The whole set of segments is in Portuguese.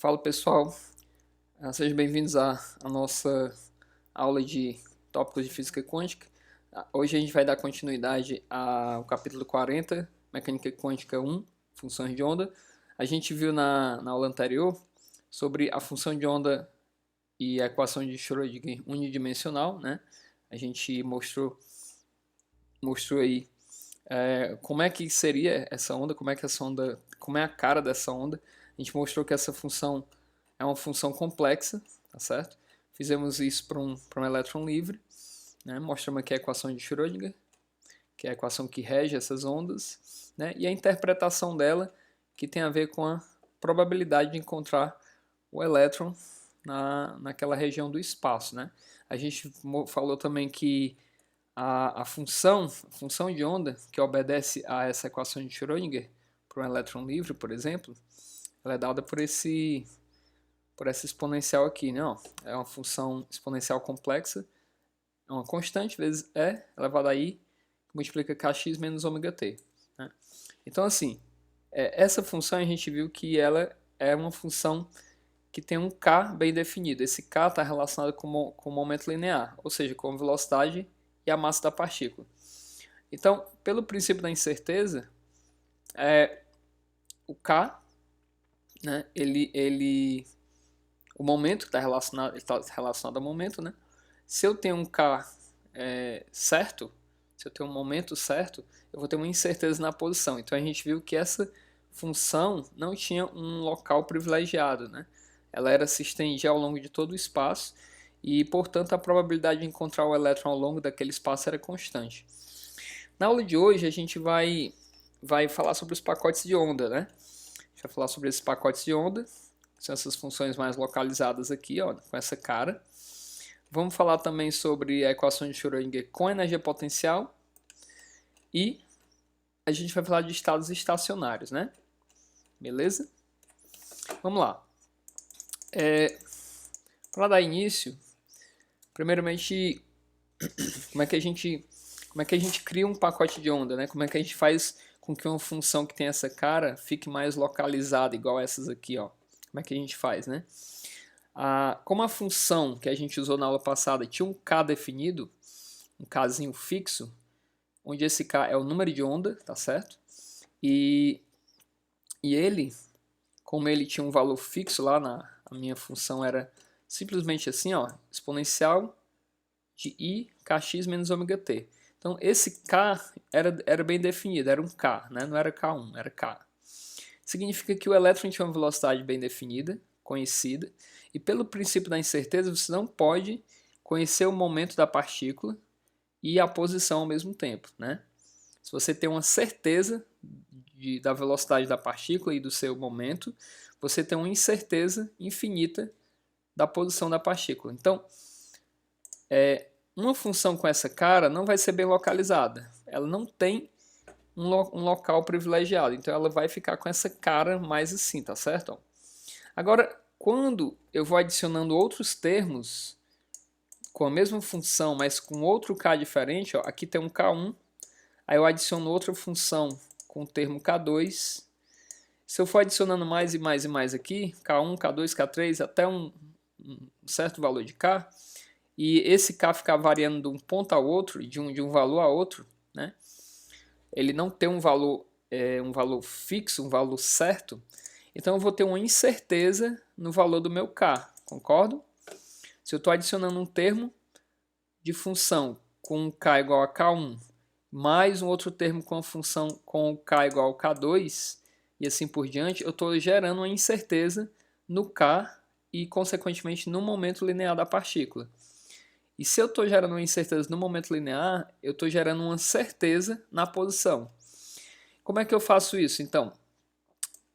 Fala pessoal, sejam bem-vindos à nossa aula de tópicos de física quântica. Hoje a gente vai dar continuidade ao capítulo 40, mecânica quântica 1, funções de onda. A gente viu na aula anterior sobre a função de onda e a equação de Schrödinger unidimensional, né? A gente mostrou aí como é que seria essa onda, como é a cara dessa onda. A gente mostrou que essa função é uma função complexa, tá certo? Fizemos isso para um elétron livre, né? Mostramos aqui a equação de Schrödinger, que é a equação que rege essas ondas, né? E a interpretação dela, que tem a ver com a probabilidade de encontrar o elétron naquela região do espaço, né? A gente falou também que a função de onda que obedece a essa equação de Schrödinger para um elétron livre, por exemplo, ela é dada por essa exponencial aqui, né? Ó, é uma função exponencial complexa, é uma constante vezes E elevado a I, que multiplica kx menos ômega t. Né? Então, assim, essa função a gente viu que ela é uma função que tem um k bem definido. Esse k está relacionado com o momento linear, ou seja, com a velocidade e a massa da partícula. Então, pelo princípio da incerteza, o k, né, o momento está relacionado ao momento, né? Se eu tenho um k certo, se eu tenho um momento certo, eu vou ter uma incerteza na posição. Então a gente viu que essa função não tinha um local privilegiado, né? Ela se estendia ao longo de todo o espaço e, portanto, a probabilidade de encontrar o elétron ao longo daquele espaço era constante. Na aula de hoje a gente vai falar sobre os pacotes de onda, né? A gente vai falar sobre esses pacotes de onda, que são essas funções mais localizadas aqui, ó, com essa cara. Vamos falar também sobre a equação de Schrödinger com energia potencial e a gente vai falar de estados estacionários, né? Beleza? Vamos lá. Para dar início, primeiramente, como é que a gente cria um pacote de onda, né? Como é que a gente faz com que uma função que tem essa cara fique mais localizada, igual essas aqui, ó? Como é que a gente faz, né? Como a função que a gente usou na aula passada tinha um k definido, um kzinho fixo, onde esse k é o número de onda, tá certo? E ele, como ele tinha um valor fixo lá a minha função era simplesmente assim, ó, exponencial de i kx menos ômega t. Então esse k era bem definido, era um k, né? Não era k1, era k. Significa que o elétron tinha uma velocidade bem definida, conhecida, e pelo princípio da incerteza você não pode conhecer o momento da partícula e a posição ao mesmo tempo, né? Se você tem uma certeza da velocidade da partícula e do seu momento, você tem uma incerteza infinita da posição da partícula. Então, uma função com essa cara não vai ser bem localizada. Ela não tem um local privilegiado. Então, ela vai ficar com essa cara mais assim, tá certo? Agora, quando eu vou adicionando outros termos com a mesma função, mas com outro k diferente, ó, aqui tem um k1, aí eu adiciono outra função com o termo k2. Se eu for adicionando mais e mais e mais aqui, k1, k2, k3, até um certo valor de k, e esse k ficar variando de um ponto ao outro, de um valor a outro, né? Ele não tem um valor fixo, um valor certo, então eu vou ter uma incerteza no valor do meu k, concordo? Se eu estou adicionando um termo de função com k igual a k1, mais um outro termo com a função com k igual a k2, e assim por diante, eu estou gerando uma incerteza no k e, consequentemente, no momento linear da partícula. E se eu estou gerando uma incerteza no momento linear, eu estou gerando uma certeza na posição. Como é que eu faço isso, então?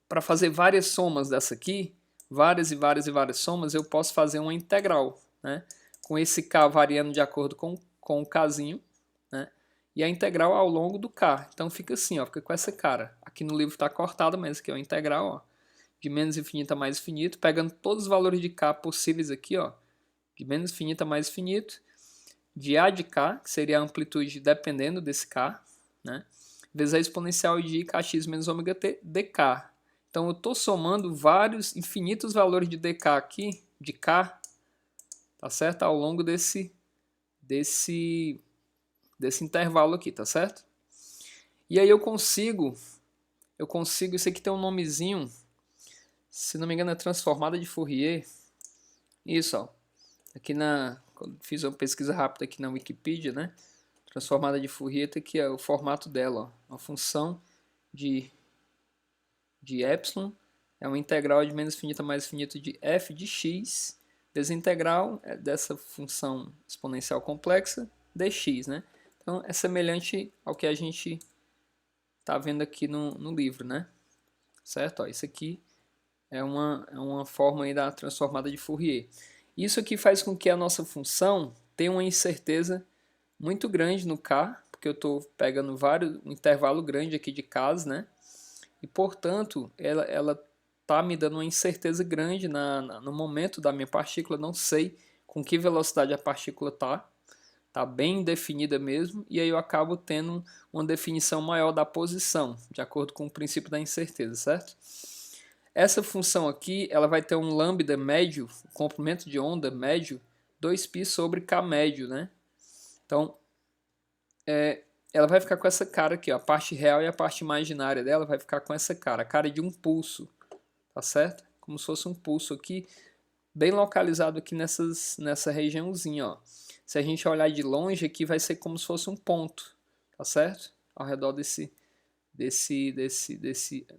Para fazer várias somas dessa aqui, várias e várias e várias somas, eu posso fazer uma integral, né? Com esse k variando de acordo com o kzinho, né? E a integral ao longo do k. Então fica assim, ó, fica com essa cara. Aqui no livro está cortado, mas aqui é a integral, ó, de menos infinito a mais infinito, pegando todos os valores de k possíveis aqui, ó, de menos infinito a mais infinito, de a de k, que seria a amplitude dependendo desse k, né? Vezes a exponencial de kx menos ômega t dk. Então eu estou somando vários infinitos valores de dk aqui, de k, tá certo? Ao longo desse intervalo aqui, tá certo? E aí eu consigo, isso aqui tem um nomezinho, se não me engano é transformada de Fourier. Isso, ó. Aqui quando fiz uma pesquisa rápida aqui na Wikipedia, né? Transformada de Fourier, tá aqui é o formato dela, ó. Uma função de epsilon é uma integral de menos infinito a mais infinito de f de x, vezes a integral dessa função exponencial complexa dx, né? Então é semelhante ao que a gente está vendo aqui no livro, né? Certo? Ó, isso aqui é uma forma aí da transformada de Fourier. Isso aqui faz com que a nossa função tenha uma incerteza muito grande no k, porque eu estou pegando um intervalo grande aqui de k's, né? E, portanto, ela está me dando uma incerteza grande no momento da minha partícula. Não sei com que velocidade a partícula está bem definida mesmo, e aí eu acabo tendo uma definição maior da posição, de acordo com o princípio da incerteza, certo? Essa função aqui, ela vai ter um lambda médio, comprimento de onda médio, 2π sobre k médio, né? Então, ela vai ficar com essa cara aqui, ó, a parte real e a parte imaginária dela vai ficar com essa cara, a cara de um pulso, tá certo? Como se fosse um pulso aqui, bem localizado aqui nessa regiãozinha, ó. Se a gente olhar de longe aqui, vai ser como se fosse um ponto, tá certo? Ao redor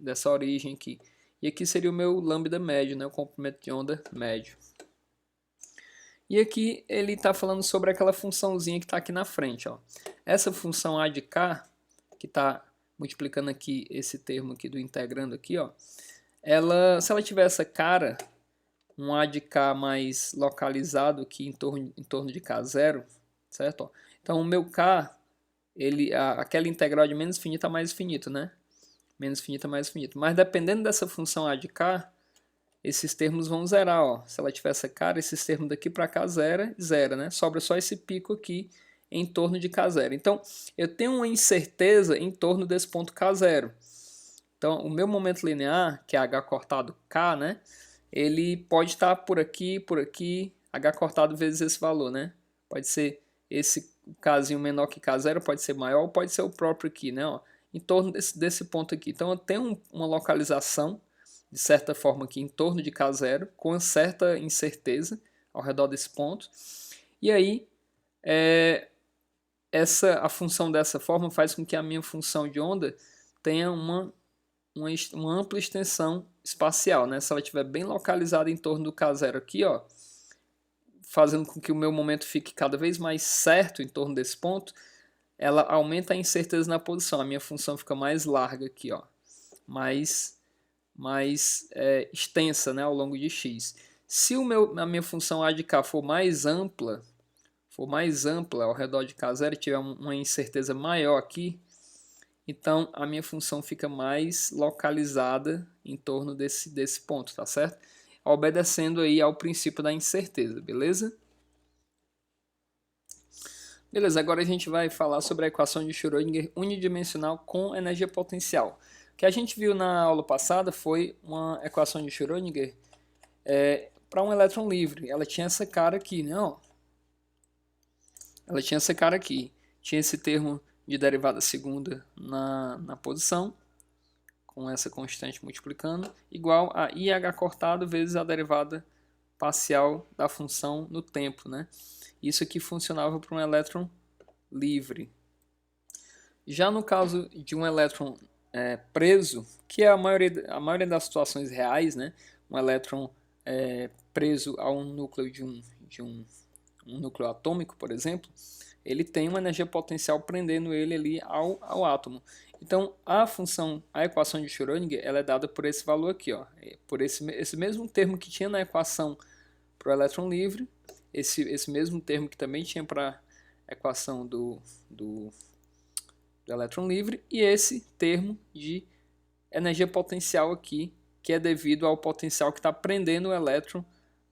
dessa origem aqui. E aqui seria o meu lambda médio, né? O comprimento de onda médio. E aqui ele está falando sobre aquela funçãozinha que está aqui na frente, ó. Essa função a de k, que está multiplicando aqui esse termo aqui do integrando aqui, ó, se ela tiver essa cara, um a de k mais localizado aqui em torno de k0, certo? Ó. Então o meu k, aquela integral de menos infinito a mais infinito, né? Menos infinito a mais infinito. Mas dependendo dessa função a de k, esses termos vão zerar, ó. Se ela tiver essa cara, esses termos daqui para cá zera, né? Sobra só esse pico aqui em torno de k0. Então, eu tenho uma incerteza em torno desse ponto k0. Então, o meu momento linear, que é h cortado k, né? Ele pode estar por aqui, h cortado vezes esse valor, né? Pode ser esse kzinho menor que k0, pode ser maior, ou pode ser o próprio aqui, né? Ó, em torno desse ponto aqui. Então, eu tenho uma localização de certa forma aqui em torno de k0, com certa incerteza ao redor desse ponto. E aí, a função dessa forma faz com que a minha função de onda tenha uma ampla extensão espacial, né? Se ela estiver bem localizada em torno do k0 aqui, ó, fazendo com que o meu momento fique cada vez mais certo em torno desse ponto, ela aumenta a incerteza na posição. A minha função fica mais larga aqui, ó, mais extensa, né, ao longo de x. Se a minha função a de k for mais ampla ao redor de k0 e tiver uma incerteza maior aqui, então a minha função fica mais localizada em torno desse ponto, tá certo? Obedecendo aí ao princípio da incerteza, beleza? Beleza, agora a gente vai falar sobre a equação de Schrödinger unidimensional com energia potencial. O que a gente viu na aula passada foi uma equação de Schrödinger para um elétron livre. Ela tinha essa cara aqui, né? Ó. Ela tinha essa cara aqui. Tinha esse termo de derivada segunda na posição, com essa constante multiplicando, igual a IH cortado vezes a derivada parcial da função no tempo, né? Isso aqui funcionava para um elétron livre. Já no caso de um elétron preso, que é a maioria das situações reais, né? Um elétron preso a um núcleo de um núcleo atômico, por exemplo, ele tem uma energia potencial prendendo ele ali ao átomo. Então, a equação de Schrödinger, ela é dada por esse valor aqui, ó, por esse mesmo termo que tinha na equação para o elétron livre, esse mesmo termo que também tinha para a equação do elétron livre, e esse termo de energia potencial aqui, que é devido ao potencial que está prendendo o elétron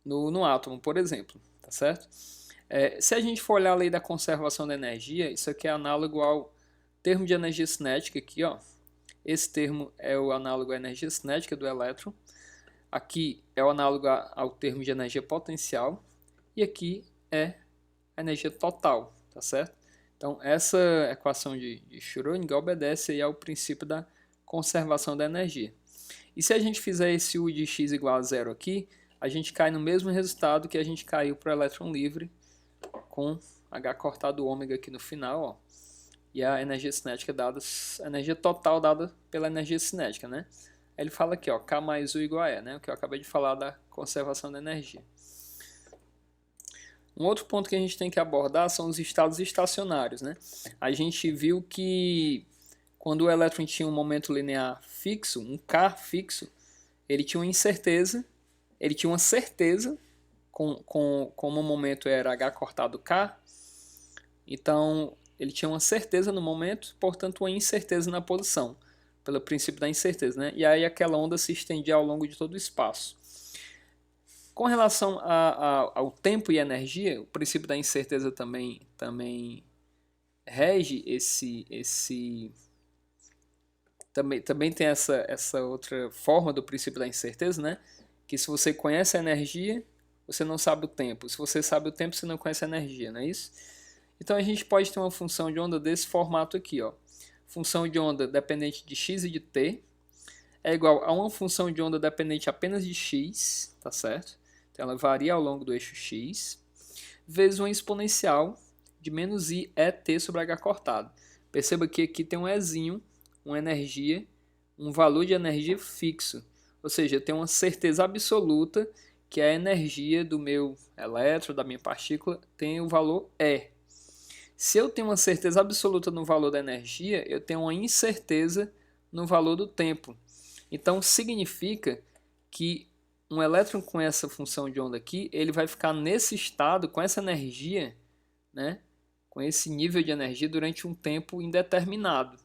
no átomo, por exemplo, tá certo? Se a gente for olhar a lei da conservação da energia, isso aqui é análogo ao termo de energia cinética aqui, ó. esse termo é o análogo à energia cinética do elétron, aqui é o análogo ao termo de energia potencial, e aqui é a energia total, tá certo? Então, essa equação de Schrödinger obedece aí ao princípio da conservação da energia. E se a gente fizer esse U de x igual a zero aqui, a gente cai no mesmo resultado que a gente caiu para o elétron livre, com H cortado ômega aqui no final, ó, e a energia cinética dada, a energia total dada pela energia cinética, né? Aí ele fala aqui, ó, K mais U igual a E, né? O que eu acabei de falar da conservação da energia. Um outro ponto que a gente tem que abordar são os estados estacionários, né? A gente viu que quando o elétron tinha um momento linear fixo, um K fixo, ele tinha uma incerteza, ele tinha uma certeza, como o momento era H cortado K, então ele tinha uma certeza no momento, portanto uma incerteza na posição, pelo princípio da incerteza, né? E aí aquela onda se estendia ao longo de todo o espaço. Com relação ao tempo e energia, o princípio da incerteza também rege também tem essa outra forma do princípio da incerteza, né? Que se você conhece a energia, você não sabe o tempo. Se você sabe o tempo, você não conhece a energia, não é isso? Então a gente pode ter uma função de onda desse formato aqui, ó. Função de onda dependente de x e de t é igual a uma função de onda dependente apenas de x, tá certo? Então ela varia ao longo do eixo x, vezes uma exponencial de menos i et sobre h cortado. Perceba que aqui tem um ezinho, uma energia, um valor de energia fixo. Ou seja, eu tenho uma certeza absoluta que a energia do meu elétron, da minha partícula, tem o valor E. Se eu tenho uma certeza absoluta no valor da energia, eu tenho uma incerteza no valor do tempo. Então, significa que um elétron com essa função de onda aqui, ele vai ficar nesse estado, com essa energia, né, com esse nível de energia durante um tempo indeterminado.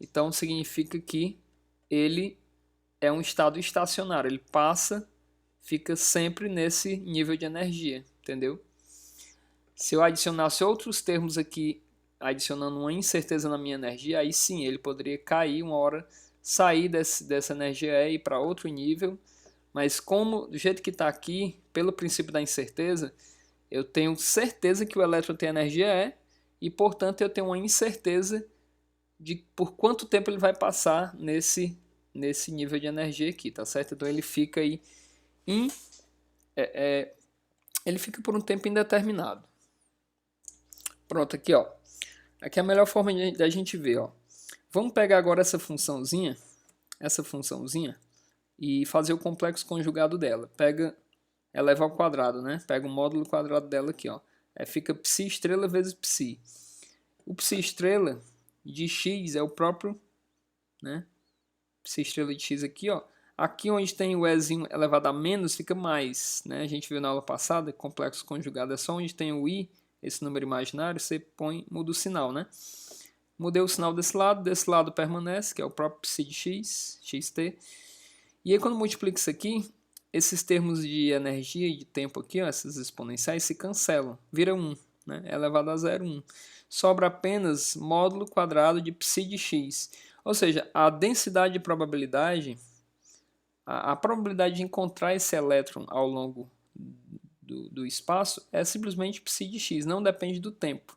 Então, significa que ele é um estado estacionário, ele fica sempre nesse nível de energia, entendeu? Se eu adicionasse outros termos aqui, adicionando uma incerteza na minha energia, aí sim, ele poderia cair uma hora, sair dessa energia E e ir para outro nível, mas como do jeito que está aqui, pelo princípio da incerteza, eu tenho certeza que o elétron tem energia E e, portanto, eu tenho uma incerteza de por quanto tempo ele vai passar nesse nível de energia aqui, tá certo? Então ele fica aí ele fica por um tempo indeterminado. Pronto, aqui ó. Aqui é a melhor forma da gente ver, ó. Vamos pegar agora essa funçãozinha e fazer o complexo conjugado dela. Pega, eleva ao quadrado, né? Pega o módulo quadrado dela aqui, ó. Fica psi estrela vezes psi. O psi estrela de x é o próprio, né? Psi estrela de x aqui, ó. Aqui onde tem o ezinho elevado a menos fica mais, né? A gente viu na aula passada, complexo conjugado é só onde tem o i, esse número imaginário, você muda o sinal, né? Mudei o sinal desse lado permanece, que é o próprio psi de x, xt. E aí quando multiplica isso aqui, esses termos de energia e de tempo aqui, ó, essas exponenciais, se cancelam, vira 1, né? É elevado a 0, 1. Sobra apenas módulo quadrado de psi de x. Ou seja, a densidade de probabilidade, a probabilidade de encontrar esse elétron ao longo do espaço é simplesmente psi de x, não depende do tempo.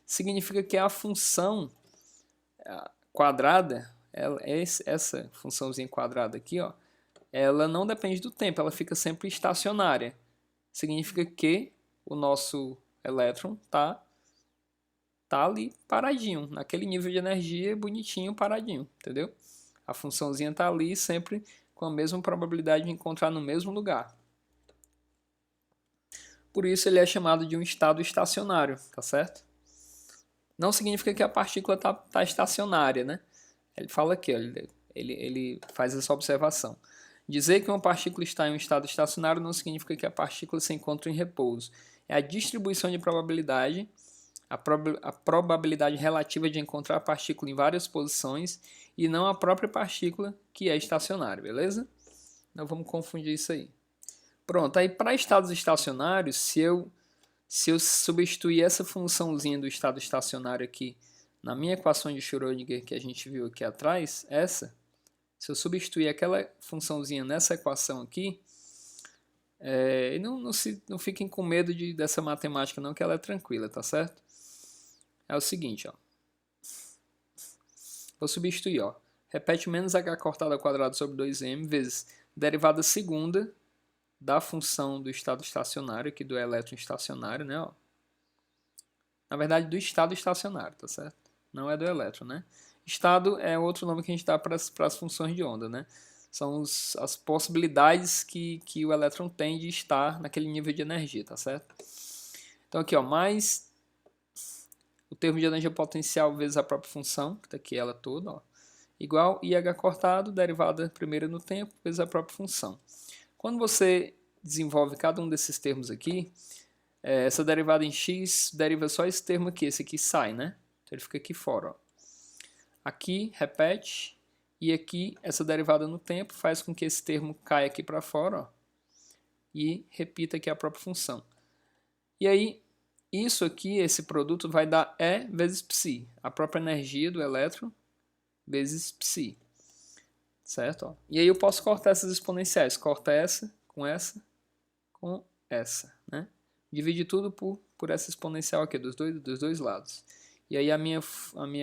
Significa que a função quadrada, essa funçãozinha quadrada aqui, ó, ela não depende do tempo, ela fica sempre estacionária. Significa que o nosso elétron tá ali paradinho, naquele nível de energia bonitinho, paradinho, entendeu? A funçãozinha tá ali sempre com a mesma probabilidade de encontrar no mesmo lugar. Por isso ele é chamado de um estado estacionário, tá certo? Não significa que a partícula tá estacionária, né? Ele fala aqui, ele faz essa observação. Dizer que uma partícula está em um estado estacionário não significa que a partícula se encontra em repouso. É a distribuição de probabilidade, a probabilidade relativa de encontrar a partícula em várias posições e não a própria partícula que é estacionária, beleza? Não vamos confundir isso aí. Pronto, aí para estados estacionários, se eu substituir essa funçãozinha do estado estacionário aqui Na minha equação de Schrödinger que a gente viu aqui atrás, se eu substituir aquela funçãozinha nessa equação aqui, e não fiquem com medo dessa matemática não, que ela é tranquila, tá certo? É o seguinte, ó. Vou substituir, ó. Repete menos h cortado ao quadrado sobre 2m vezes derivada segunda da função do estado estacionário, aqui do elétron estacionário, né? Ó. Na verdade, do estado estacionário, tá certo? Não é do elétron, né? Estado é outro nome que a gente dá para as funções de onda, né? São as possibilidades que o elétron tem de estar naquele nível de energia, tá certo? Então aqui, ó, mais o termo de energia potencial vezes a própria função, que está aqui ela toda, ó, igual IH cortado, derivada primeira no tempo, vezes a própria função. Quando você desenvolve cada um desses termos aqui, essa derivada em x deriva só esse termo aqui, esse aqui sai, né? Então ele fica aqui fora, ó. Aqui repete, e aqui essa derivada no tempo faz com que esse termo caia aqui para fora, ó, e repita aqui a própria função. E aí, isso aqui, esse produto vai dar E vezes Psi, a própria energia do elétron vezes Psi, certo? Ó. E aí eu posso cortar essas exponenciais, corta essa, com essa, né? Divide tudo por essa exponencial aqui, dos dois lados. E aí a minha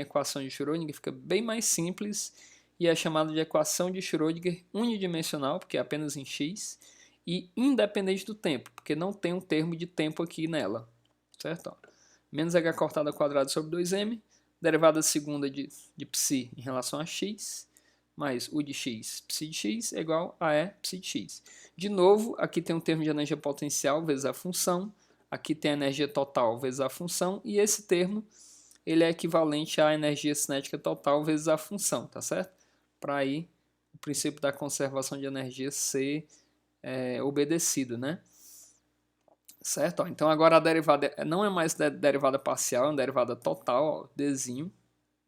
equação de Schrödinger fica bem mais simples e é chamada de equação de Schrödinger unidimensional, porque é apenas em x, e independente do tempo, porque não tem um termo de tempo aqui nela, certo? Ó. Menos h cortado ao quadrado sobre 2m, derivada segunda de psi em relação a x, mais u de x, psi de x, é igual a E psi de x. De novo, aqui tem um termo de energia potencial vezes a função, aqui tem a energia total vezes a função, e esse termo ele é equivalente à energia cinética total vezes a função, tá certo? Para aí o princípio da conservação de energia ser obedecido, né? Certo? Ó, então agora a derivada não é mais derivada parcial, é uma derivada total, ó, dzinho,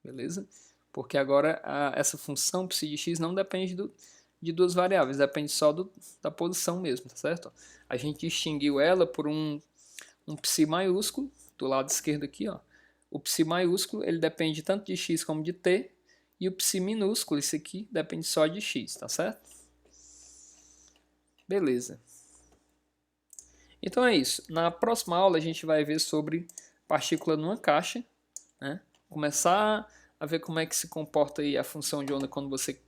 beleza? Porque agora essa função psi de x não depende de duas variáveis, depende só da posição mesmo, tá certo? A gente distinguiu ela por um psi maiúsculo, do lado esquerdo aqui, ó. O psi maiúsculo, ele depende tanto de x como de t, e o psi minúsculo, esse aqui, depende só de x, tá certo? Beleza. Então é isso. Na próxima aula a gente vai ver sobre partícula numa caixa, né? Começar a ver como é que se comporta aí a função de onda quando você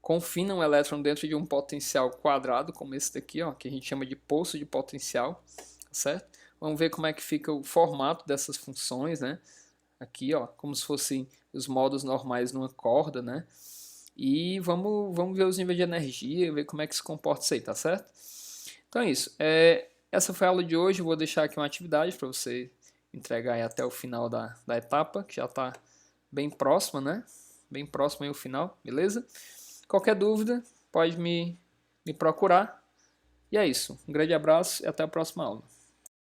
confina um elétron dentro de um potencial quadrado, como esse daqui, ó, que a gente chama de poço de potencial, certo? Vamos ver como é que fica o formato dessas funções, né? Aqui, ó, como se fossem os modos normais numa corda, né? E vamos ver os níveis de energia, ver como é que se comporta isso aí, tá certo? Então é isso. Essa foi a aula de hoje. Eu vou deixar aqui uma atividade para você entregar aí até o final da etapa, que já está bem próxima, né? Bem próximo aí o final, beleza? Qualquer dúvida, pode me procurar. E é isso. Um grande abraço e até a próxima aula.